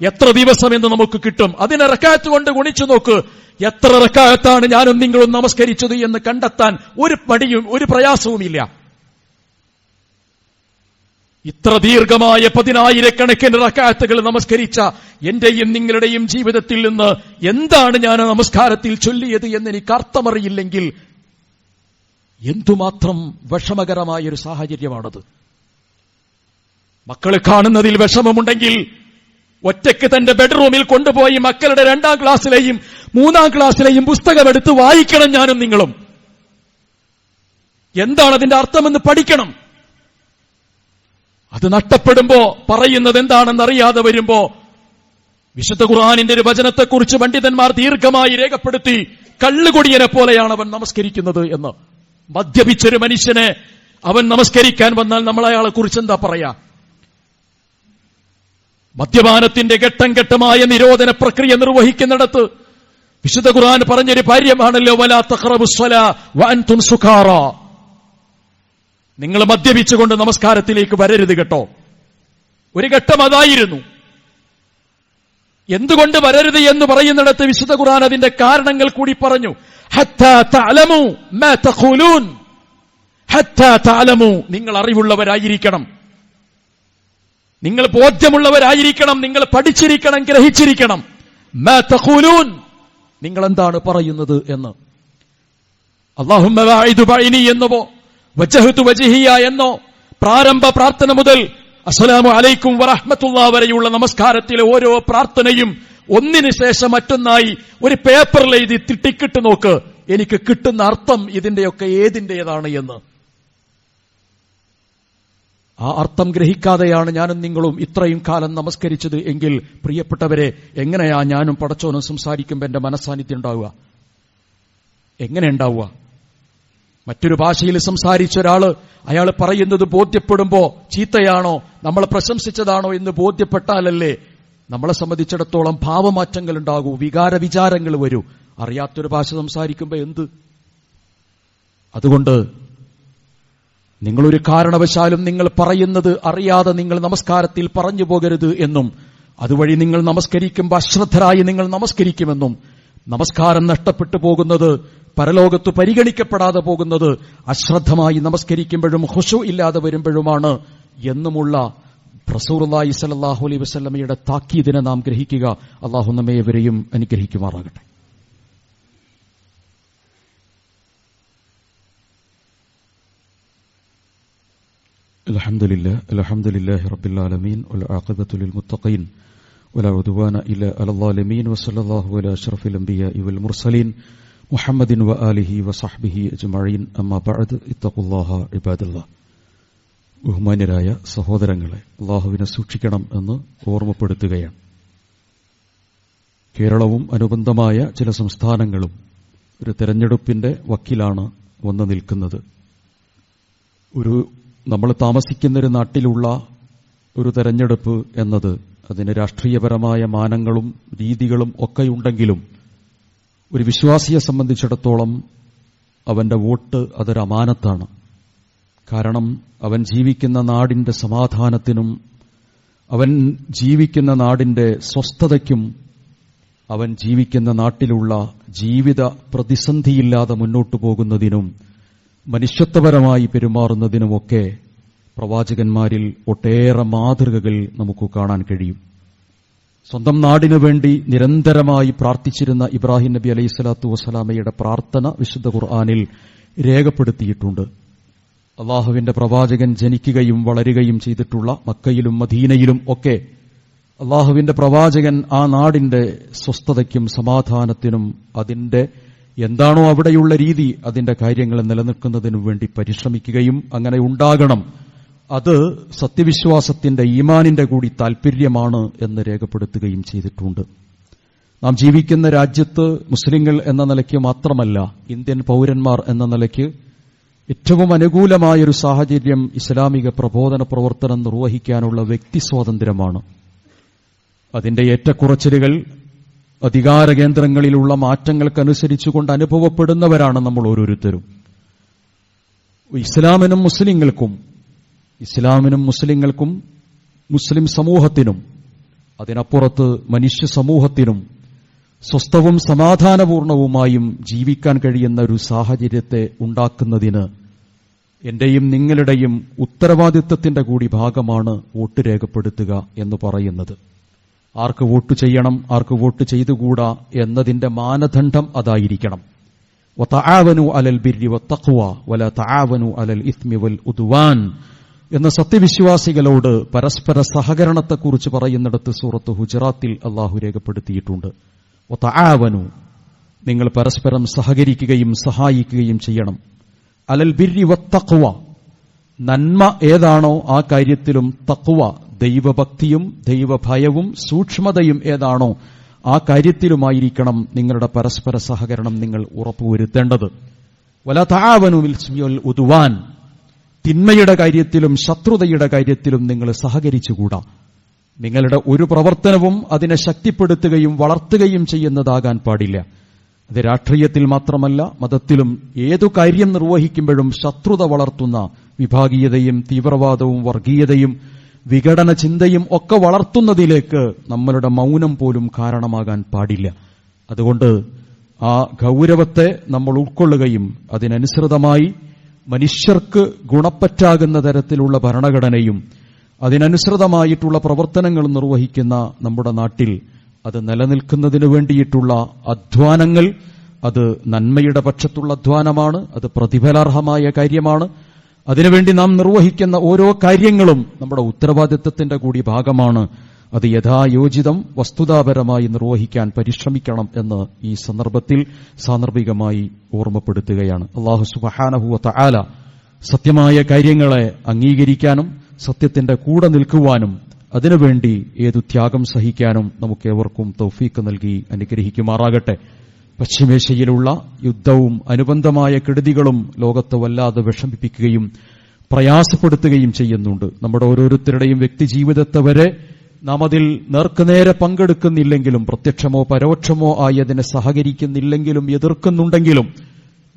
എത്ര ദിവസം എന്ന് നമുക്ക് കിട്ടും? അതിനെ റക്അത്ത് കൊണ്ട് ഗുണിച്ചു നോക്ക്. എത്ര റക്അത്താണ് ഞാനും നിങ്ങളും നമസ്കരിച്ചത് എന്ന് കണ്ടെത്താൻ ഒരു മടിയും ഒരു പ്രയാസവുമില്ല. ഇത്ര ദീർഘമായ 10,000-കണക്കിന് റക്അത്തുകൾ നമസ്കരിച്ച എന്റെയും നിങ്ങളുടെയും ജീവിതത്തിൽ നിന്ന് എന്താണ് ഞാൻ നമസ്കാരത്തിൽ ചൊല്ലിയത് എന്ന് എനിക്ക് അർത്ഥമറിയില്ലെങ്കിൽ എന്തുമാത്രം വിഷമകരമായൊരു സാഹചര്യമാണത്. മക്കളെ കാണുന്നതിൽ വിഷമമുണ്ടെങ്കിൽ ഒറ്റയ്ക്ക് തന്റെ ബെഡ്റൂമിൽ കൊണ്ടുപോയി മക്കളുടെ 2ാം ക്ലാസ്സിലെയും 3ാം ക്ലാസ്സിലെയും പുസ്തകമെടുത്ത് വായിക്കണം ഞാനും നിങ്ങളും. എന്താണ് അതിന്റെ അർത്ഥമെന്ന് പഠിക്കണം. അത് നഷ്ടപ്പെടുമ്പോ, പറയുന്നത് എന്താണെന്നറിയാതെ വരുമ്പോ, വിശുദ്ധ ഖുർആനിന്റെ ഒരു വചനത്തെക്കുറിച്ച് പണ്ഡിതന്മാർ ദീർഘമായി രേഖപ്പെടുത്തി, കള്ളുകൊടിയനെ പോലെയാണ് അവൻ നമസ്കരിക്കുന്നത് എന്ന്. മദ്യപിച്ചൊരു മനുഷ്യനെ അവൻ നമസ്കരിക്കാൻ വന്നാൽ നമ്മൾ അയാളെ കുറിച്ച് എന്താ പറയാ? മദ്യപാനത്തിന്റെ ഘട്ടം ഘട്ടമായ നിരോധന പ്രക്രിയ നിർവഹിക്കുന്നിടത്ത് വിശുദ്ധ ഖുർആൻ പറഞ്ഞൊരു കാര്യമാണല്ലോ, വലാ തഖറബുസ്സലാ വഅൻതും സുഖാറാ, നിങ്ങൾ മദ്യപിച്ചുകൊണ്ട് നമസ്കാരത്തിലേക്ക് വരരുത് കേട്ടോ. ഒരു ഘട്ടം അതായിരുന്നു. എന്തുകൊണ്ട് വരരുത് എന്ന് പറയുന്നിടത്ത് വിശുദ്ധ ഖുർആൻ അതിന്റെ കാരണങ്ങൾ കൂടി പറഞ്ഞു. ഹത്താ തഅലമു മാ തഖൂലൂൻ, ഹത്താ തഅലമു, നിങ്ങൾ അറിവുള്ളവരായിരിക്കണം, നിങ്ങൾ ബോധ്യമുള്ളവരായിരിക്കണം, നിങ്ങൾ പഠിച്ചിരിക്കണം, ഗ്രഹിച്ചിരിക്കണം. മാ തഖൂലൂൻ, നിങ്ങൾ എന്താണ് പറയുന്നത് എന്ന്. അല്ലാഹുമ്മ ബഅഇദ് ബൈനി എന്നോ വജ്ഹതു വജ്ഹിയ എന്നോ പ്രാരംഭ പ്രാർത്ഥന മുതൽ അസ്സലാമു അലൈക്കും വറഹ്മത്തുള്ളാഹി വരെയുള്ള നമസ്കാരത്തിലെ ഓരോ പ്രാർത്ഥനയും ഒന്നിനു ശേഷം മറ്റൊന്നായി ഒരു പേപ്പറിൽ എഴുതി ടിക്കിട്ട് നോക്ക്, എനിക്ക് കിട്ടുന്ന അർത്ഥം ഇതിന്റെയൊക്കെ ഏതിന്റേതാണ് എന്ന്. ആ അർത്ഥം ഗ്രഹിക്കാതെയാണ് ഞാനും നിങ്ങളും ഇത്രയും കാലം നമസ്കരിച്ചത് എങ്കിൽ പ്രിയപ്പെട്ടവരെ, എങ്ങനെയാ ഞാനും പടച്ചോനും സംസാരിക്കുമ്പോൾ എന്റെ മനസ്സാന്നിധ്യം ഉണ്ടാവുക? എങ്ങനെ ഉണ്ടാവുക? മറ്റൊരു ഭാഷയിൽ സംസാരിച്ച ഒരാള് അയാൾ പറയുന്നത് ബോധ്യപ്പെടുമ്പോ ചീത്തയാണോ നമ്മളെ പ്രശംസിച്ചതാണോ എന്ന് ബോധ്യപ്പെട്ടാലല്ലേ നമ്മളെ സംബന്ധിച്ചിടത്തോളം ഭാവമാറ്റങ്ങൾ ഉണ്ടാകൂ, വികാര വിചാരങ്ങൾ വരൂ. അറിയാത്തൊരു ഭാഷ സംസാരിക്കുമ്പോ എന്ത്? അതുകൊണ്ട് നിങ്ങളൊരു കാരണവശാലും നിങ്ങൾ പറയുന്നത് അറിയാതെ നിങ്ങൾ നമസ്കാരത്തിൽ പറഞ്ഞു പോകരുത് എന്നും, അതുവഴി നിങ്ങൾ നമസ്കരിക്കുമ്പോൾ അശ്രദ്ധരായി നിങ്ങൾ നമസ്കരിക്കുമെന്നും, നമസ്കാരം നഷ്ടപ്പെട്ടു പോകുന്നത്, പരലോകത്ത് പരിഗണിക്കപ്പെടാതെ പോകുന്നത് അശ്രദ്ധമായി നമസ്കരിക്കുമ്പോഴും ഖുശൂ ഇല്ലാതെ വരുമ്പോഴുമാണ് എന്നുമുള്ള റസൂലുള്ളാഹി സ്വല്ലല്ലാഹു അലൈഹി വസല്ലമയുടെ താക്കീദിനെ നാം ഗ്രഹിക്കുക. അല്ലാഹു നമ്മേവരെയും അനുഗ്രഹിക്കുമാറാകട്ടെ. അൽഹംദുലില്ലാഹി റബ്ബിൽ ആലമീൻ വൽ ആഖിബത്തു ലിൽ മുത്തഖീൻ വലാ ഉദ്വാന ഇല്ലാ അലൽ ളാലിമീൻ വസല്ലല്ലാഹു അലാ അഷ്റഫിൽ അംബിയാഇ വൽ മുർസലീൻ മുഹമ്മദിൻ വആലിഹി വസഹ്ബിഹി അജ്മഈൻ. അമ്മാ ബഅദ് ഇത്തഖുല്ലാഹ ഇബാദല്ലാഹ്. ബഹുമാന്യരായ സഹോദരങ്ങളെ, അല്ലാഹുവിനെ സൂക്ഷിക്കണം എന്ന് ഓർമ്മപ്പെടുത്തുകയാണ്. കേരളവും അനുബന്ധമായ ചില സംസ്ഥാനങ്ങളും ഒരു തെരഞ്ഞെടുപ്പിന്റെ വക്കിലാണ് വന്നു നിൽക്കുന്നത്. നമ്മൾ താമസിക്കുന്നൊരു നാട്ടിലുള്ള ഒരു തെരഞ്ഞെടുപ്പ് എന്നത് അതിന് രാഷ്ട്രീയപരമായ മാനങ്ങളും രീതികളും ഒക്കെയുണ്ടെങ്കിലും ഒരു വിശ്വാസിയെ സംബന്ധിച്ചിടത്തോളം അവന്റെ വോട്ട് അതൊരു അമാനത്താണ്. കാരണം അവൻ ജീവിക്കുന്ന നാടിന്റെ സമാധാനത്തിനും അവൻ ജീവിക്കുന്ന നാടിന്റെ സ്വസ്ഥതയ്ക്കും അവൻ ജീവിക്കുന്ന നാട്ടിലുള്ള ജീവിത പ്രതിസന്ധിയില്ലാതെ മുന്നോട്ടു പോകുന്നതിനും മനുഷ്യത്വപരമായി പെരുമാറുന്നതിനുമൊക്കെ പ്രവാചകന്മാരിൽ ഒട്ടേറെ മാതൃകകൾ നമുക്ക് കാണാൻ കഴിയും. സ്വന്തം നാടിനു വേണ്ടി നിരന്തരമായി പ്രാർത്ഥിച്ചിരുന്ന ഇബ്രാഹിം നബി അലൈഹി സ്വലാത്തു വസ്സലാമയുടെ പ്രാർത്ഥന വിശുദ്ധ ഖുർആനിൽ രേഖപ്പെടുത്തിയിട്ടുണ്ട്. അള്ളാഹുവിന്റെ പ്രവാചകൻ ജനിക്കുകയും വളരുകയും ചെയ്തിട്ടുള്ള മക്കയിലും മദീനയിലും ഒക്കെ അള്ളാഹുവിന്റെ പ്രവാചകൻ ആ നാടിന്റെ സ്വസ്ഥതയ്ക്കും സമാധാനത്തിനും അതിന്റെ എന്താണോ അവിടെയുള്ള രീതി അതിന്റെ കാര്യങ്ങൾ നിലനിൽക്കുന്നതിനു വേണ്ടി പരിശ്രമിക്കുകയും അങ്ങനെ ഉണ്ടാകണം. അത് സത്യവിശ്വാസത്തിന്റെ ഈമാനിന്റെ കൂടി താൽപര്യമാണ് എന്ന് രേഖപ്പെടുത്തുകയും ചെയ്തിട്ടുണ്ട്. നാം ജീവിക്കുന്ന രാജ്യത്ത് മുസ്ലിങ്ങൾ എന്ന നിലയ്ക്ക് മാത്രമല്ല, ഇന്ത്യൻ പൌരന്മാർ എന്ന നിലയ്ക്ക് ഏറ്റവും അനുകൂലമായൊരു സാഹചര്യം ഇസ്ലാമിക പ്രബോധന പ്രവർത്തനം നിർവഹിക്കാനുള്ള വ്യക്തി സ്വാതന്ത്ര്യമാണ്. അതിന്റെ ഏറ്റക്കുറച്ചിലുകൾ അധികാര കേന്ദ്രങ്ങളിലുള്ള മാറ്റങ്ങൾക്കനുസരിച്ചുകൊണ്ട് അനുഭവപ്പെടുന്നവരാണ് നമ്മൾ ഓരോരുത്തരും. ഇസ്ലാമിനും മുസ്ലിങ്ങൾക്കും മുസ്ലിം സമൂഹത്തിനും അതിനപ്പുറത്ത് മനുഷ്യ സമൂഹത്തിനും സ്വസ്ഥവും സമാധാനപൂർണവുമായും ജീവിക്കാൻ കഴിയുന്ന ഒരു സാഹചര്യത്തെ ഉണ്ടാക്കുന്നതിന് എന്റെയും നിങ്ങളുടെയും ഉത്തരവാദിത്വത്തിന്റെ കൂടി ഭാഗമാണ് വോട്ട് രേഖപ്പെടുത്തുക എന്ന് പറയുന്നത്. ആർക്ക് വോട്ട് ചെയ്യണം, ആർക്ക് വോട്ട് ചെയ്തുകൂടാ എന്നതിന്റെ മാനദണ്ഡം അതായിരിക്കണം. വതആവനു അലൽ ബിർരി വത്തഖ്വ വലാ തആവനു അലൽ ഇസ്മി വൽ ഉദ്വാൻ എന്ന സത്യവിശ്വാസികളോട് പരസ്പര സഹകരണത്തെക്കുറിച്ച് പറയുന്നിടത്ത് സൂറത്ത് ഹുജറാത്തിൽ അല്ലാഹു രേഖപ്പെടുത്തിയിട്ടുണ്ട്. വതആവനു, നിങ്ങൾ പരസ്പരം സഹകരിക്കുകയും സഹായിക്കുകയും ചെയ്യണം. അലൽ ബിർരി വത്തഖ്വ, നന്മ ഏതാണോ ആ കാര്യത്തിലും തഖ്വ, ദൈവഭക്തിയും ദൈവഭയവും സൂക്ഷ്മതയും ഏതാണോ ആ കാര്യത്തിലുമായിരിക്കണം നിങ്ങളുടെ പരസ്പര സഹകരണം നിങ്ങൾ ഉറപ്പുവരുത്തേണ്ടത്. വലാ തആവനു ബിൽ ഇസ്മി വൽ ഉദ്വാൻ, തിന്മയുടെ കാര്യത്തിലും ശത്രുതയുടെ കാര്യത്തിലും നിങ്ങൾ സഹകരിച്ചുകൂടാ. നിങ്ങളുടെ ഒരു പ്രവർത്തനവും അതിനെ ശക്തിപ്പെടുത്തുകയും വളർത്തുകയും ചെയ്യുന്നതാകാൻ പാടില്ല. അത് രാഷ്ട്രീയത്തിൽ മാത്രമല്ല, മതത്തിലും ഏതു കാര്യം നിർവഹിക്കുമ്പോഴും ശത്രുത വളർത്തുന്ന വിഭാഗീയതയും തീവ്രവാദവും വർഗീയതയും വിഘടന ചിന്തയും ഒക്കെ വളർത്തുന്നതിലേക്ക് നമ്മളുടെ മൗനം പോലും കാരണമാകാൻ പാടില്ല. അതുകൊണ്ട് ആ ഗൗരവത്തെ നമ്മൾ ഉൾക്കൊള്ളുകയും അതിനനുസൃതമായി മനുഷ്യർക്ക് ഗുണപ്പറ്റാകുന്ന തരത്തിലുള്ള ഭരണഘടനയും അതിനനുസൃതമായിട്ടുള്ള പ്രവർത്തനങ്ങൾ നിർവഹിക്കുന്ന നമ്മുടെ നാട്ടിൽ അത് നിലനിൽക്കുന്നതിനു വേണ്ടിയിട്ടുള്ള അധ്വാനങ്ങൾ, അത് നന്മയുടെ പക്ഷത്തുള്ള അധ്വാനമാണ്, അത് പ്രതിഫലാർഹമായ കാര്യമാണ്. അതിനുവേണ്ടി നാം നിർവഹിക്കുന്ന ഓരോ കാര്യങ്ങളും നമ്മുടെ ഉത്തരവാദിത്വത്തിന്റെ കൂടി ഭാഗമാണ്. അത് യഥായോചിതം വസ്തുതാപരമായി നിർവഹിക്കാൻ പരിശ്രമിക്കണം എന്ന് ഈ സന്ദർഭത്തിൽ സാന്ദർഭികമായി ഓർമ്മപ്പെടുത്തുകയാണ്. അല്ലാഹു സുബ്ഹാനഹു വ തആല സത്യമായ കാര്യങ്ങളെ അംഗീകരിക്കാനും സത്യത്തിന്റെ കൂടെ നിൽക്കുവാനും അതിനുവേണ്ടി ഏതു ത്യാഗം സഹിക്കാനും നമുക്കേവർക്കും തൗഫീക്ക് നൽകി അനുഗ്രഹിക്കുമാറാകട്ടെ. പശ്ചിമേഷ്യയിലുള്ള യുദ്ധവും അനുബന്ധമായ കെടുതികളും ലോകത്തെ വല്ലാതെ വിഷമിപ്പിക്കുകയും പ്രയാസപ്പെടുത്തുകയും ചെയ്യുന്നുണ്ട്. നമ്മുടെ ഓരോരുത്തരുടെയും വ്യക്തിജീവിതത്തെ വരെ നാം അതിൽ നേർക്കുനേരെ പങ്കെടുക്കുന്നില്ലെങ്കിലും, പ്രത്യക്ഷമോ പരോക്ഷമോ ആയി അതിനെ സഹകരിക്കുന്നില്ലെങ്കിലും എതിർക്കുന്നുണ്ടെങ്കിലും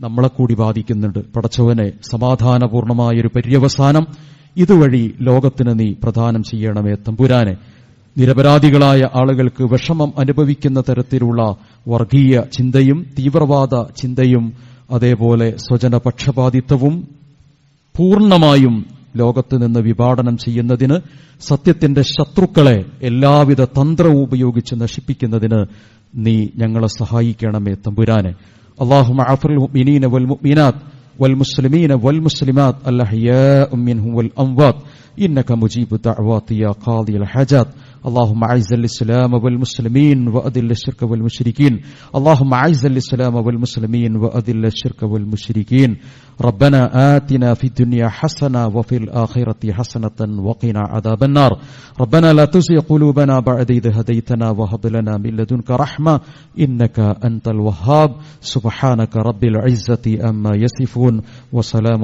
നമ്മളെ കൂടി ബാധിക്കുന്നുണ്ട്. പടച്ചവനെ, സമാധാനപൂർണമായൊരു പര്യവസാനം ഇതുവഴി ലോകത്തിന് നീ പ്രദാനം ചെയ്യണമേ തമ്പുരാനെ. നിരപരാധികളായ ആളുകൾക്ക് വിഷമം അനുഭവിക്കുന്ന തരത്തിലുള്ള വർഗീയ ചിന്തയും തീവ്രവാദ ചിന്തയും അതേപോലെ സ്വജനപക്ഷപാതിത്വവും പൂർണ്ണമായും ലോകത്ത് നിന്ന് വിഭാടനം ചെയ്യുന്നതിന്, സത്യത്തിന്റെ ശത്രുക്കളെ എല്ലാവിധ തന്ത്രവും ഉപയോഗിച്ച് നശിപ്പിക്കുന്നതിന് നീ ഞങ്ങളെ സഹായിക്കണമേ തമ്പുരാനെ. അല്ലാഹുമ്മ അഫ്റിൽ മുഅ്മിനീന വൽ മുഅ്മിനാത്ത് വൽ മുസ്ലിമീന വൽ മുസ്ലിമാത്ത് അൽ അഹ്യാഉ മിൻഹും വൽ അംവാത്ത് ഇന്നക മുജീബു ദഅവാതി യാ ഖാദിയൽ ഹജാത്ത്. اللهم اعز الاسلام والمسلمين واذل الشرك والمشركين. اللهم اعز الاسلام والمسلمين واذل الشرك والمشركين. ربنا آتنا في الدنيا حسنة وفي الآخرة حسنة وقنا عذاب النار. ربنا لا تزغ قلوبنا بعد إذ هديتنا وهب لنا من لدنك رحمة إنك أنت الوهاب. سبحانك رب العزة عما يصفون وسلام